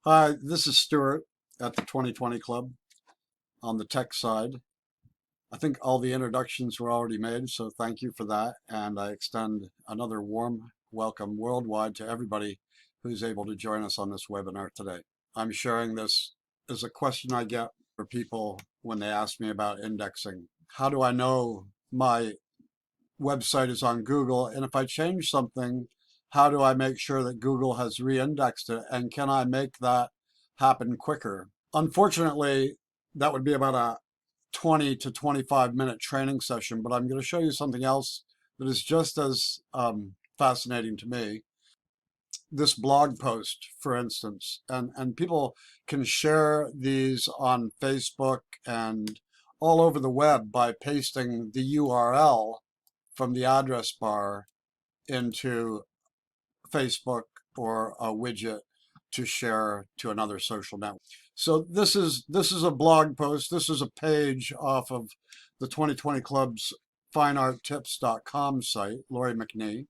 Hi, this is Stuart at the 2020 Club on the tech side. I think all the introductions were already made, so thank you for that. And I extend another warm welcome worldwide to everybody who's able to join us on this webinar today. I'm sharing this as a question I get for people when they ask me about indexing. How do I know my website is on Google? And if I change something, how do I make sure that Google has re-indexed it? And can I make that happen quicker? Unfortunately, that would be about a 20 to 25-minute training session, but I'm going to show you something else that is just as fascinating to me. This blog post, for instance, and people can share these on Facebook and all over the web by pasting the URL from the address bar into Facebook or a widget to share to another social network. So this is a blog post. This is a page off of the 2020 Club's finearttips.com site, Lori McNee.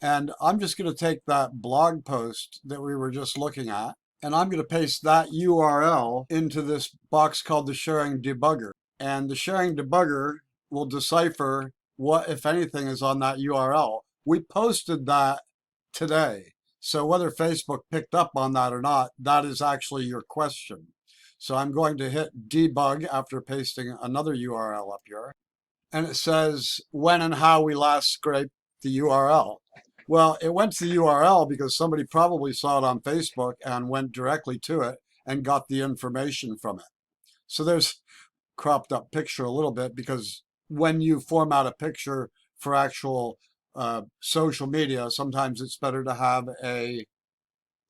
And I'm just going to take that blog post that we were just looking at, and I'm going to paste that URL into this box called the sharing debugger. And the sharing debugger will decipher what, if anything, is on that URL. We posted that today. So whether Facebook picked up on that or not, that is actually your question. So I'm going to hit debug after pasting another URL up here. And it says when and how we last scraped the URL. Well, it went to the URL because somebody probably saw it on Facebook and went directly to it and got the information from it. So there's cropped up picture a little bit because when you format a picture for actual social media, sometimes it's better to have a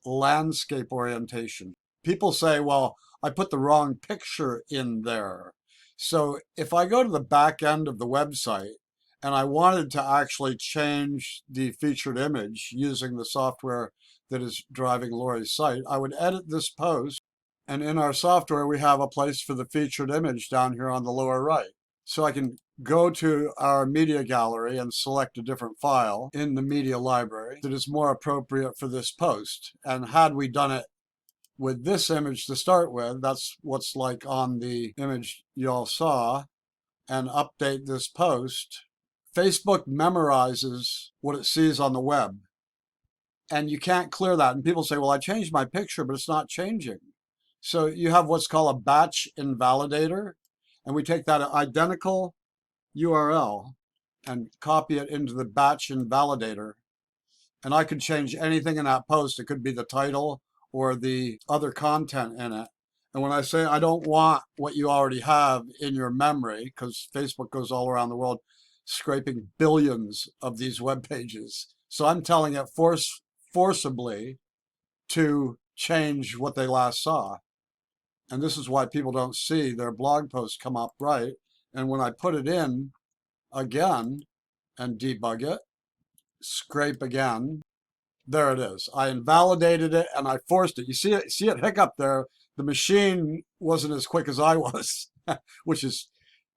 landscape orientation. People say, well, I put the wrong picture in there. So if I go to the back end of the website and I wanted to actually change the featured image using the software that is driving Lori's site, I would edit this post. And in our software, we have a place for the featured image down here on the lower right. So I can go to our media gallery and select a different file in the media library that is more appropriate for this post. And had we done it with this image to start with, that's what's like on the image y'all saw, and update this post, Facebook memorizes what it sees on the web. And you can't clear that. And people say, well, I changed my picture, but it's not changing. So you have what's called a batch invalidator. And we take that identical URL and copy it into the batch invalidator. And I could change anything in that post. It could be the title or the other content in it. And when I say I don't want what you already have in your memory, because Facebook goes all around the world scraping billions of these web pages. So I'm telling it forcibly to change what they last saw. And this is why people don't see their blog posts come up right. And when I put it in again and debug it, scrape again, there it is. I invalidated it and I forced it. You see it hiccup there. The machine wasn't as quick as I was, which is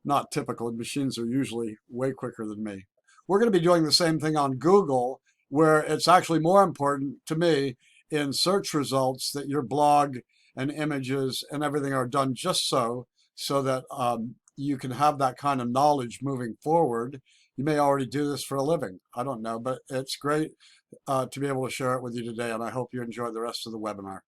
not typical. Machines are usually way quicker than me. We're going to be doing the same thing on Google, where it's actually more important to me in search results that your blog and images and everything are done just so that you can have that kind of knowledge moving forward. You may already do this for a living. I don't know, but it's great to be able to share it with you today, and I hope you enjoy the rest of the webinar.